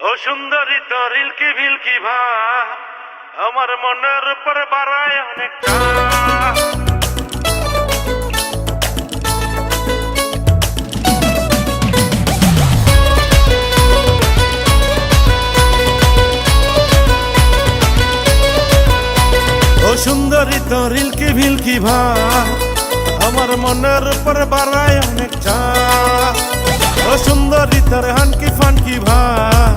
ও সুন্দরী তোর ইলকি ভিলকি ভাব আমার মনের উপর বাড়ায় অনেকটা। ও সুন্দরী তোর ইলকি ভিলকি ভাব আমার মনের উপর বাড়ায় অনেকটা। ও সুন্দরী তোর হানকি ফানকি ভাব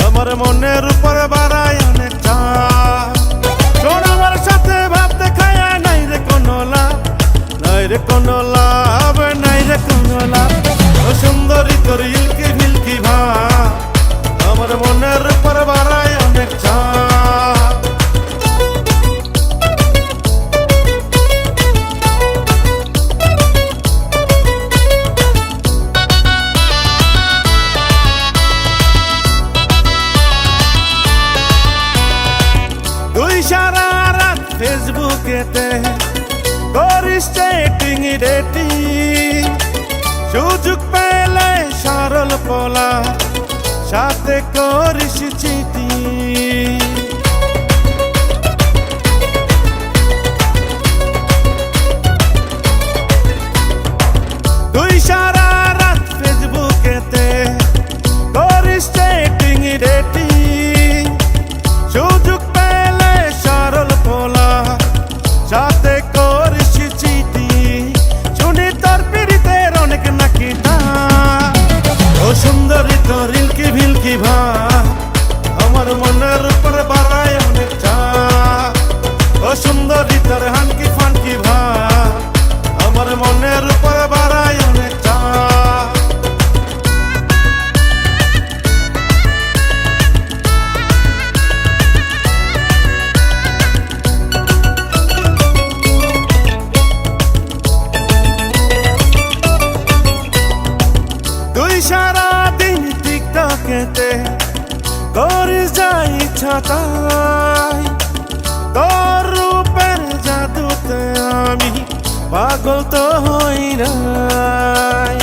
আমার মনের উপর বাড়ায় অনেকটা। তোর আমার সাথে ভাব দেখায় নাই রে কোনো লাভ, নাই রে কোনো লাভ, নাই রে কোনো লাভ। ও সুন্দরী তোর ইলকি ভিলকি ভাব আমার মনের উপর বাড়ায় অনেকটা। সারা রাত ফেসবুকেতে করিস চ্যাটিং ডেটিং, সুযোগ পেলে সরল পোলা সাথে করিস চিটিং। তুই সারা রাত ফেসবুকেতে করিস চ্যাটিং ডেটিং, সুযোগ সাথে করিস চিঠি, শুনি তোর পীড়িতের অনেক নাকি না। ও সুন্দরী তোর ইলকি ভিলকি ভাব আমার মনের উপর বাড়ায় অনেকটা। ও সুন্দরী তোর হানকি ফানকি ভাব আমার মনের উপর বাড়ায় অনেকটা। সারাদিন টিকটকেতে করিস যা ইচ্ছা তাই, তোর রূপের জাদুতে আমি পাগল তো হই নাই।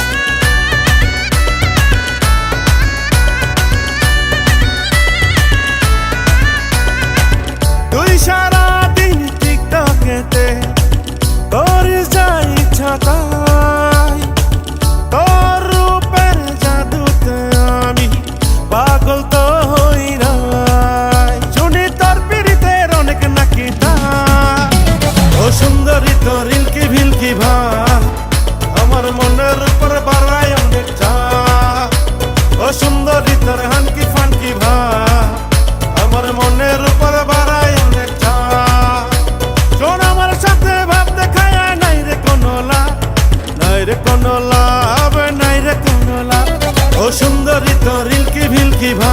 তুই সারাদিন টিকটকেতে করিস যা ইচ্ছা তাই, তোর পাগল তো হই নাই, শুনি তোর পীড়িতের অনেক নাকি না। ও সুন্দরী তোর ইলকি ভিলকি ভাব আমার মনের উপর বাড়ায় অনেকটা। ও সুন্দরী তোর হানকি ফানকি ভাব আমার মনের উপর বাড়ায় অনেকটা। শোন আমার সাথে ভাব দেখায় নাই রে কোনো লাভ, নাই রে কোনো লাভ, নাই রে কোনো লাভ। ও সুন্দরী তোর ইলকি ভিলকি ভাব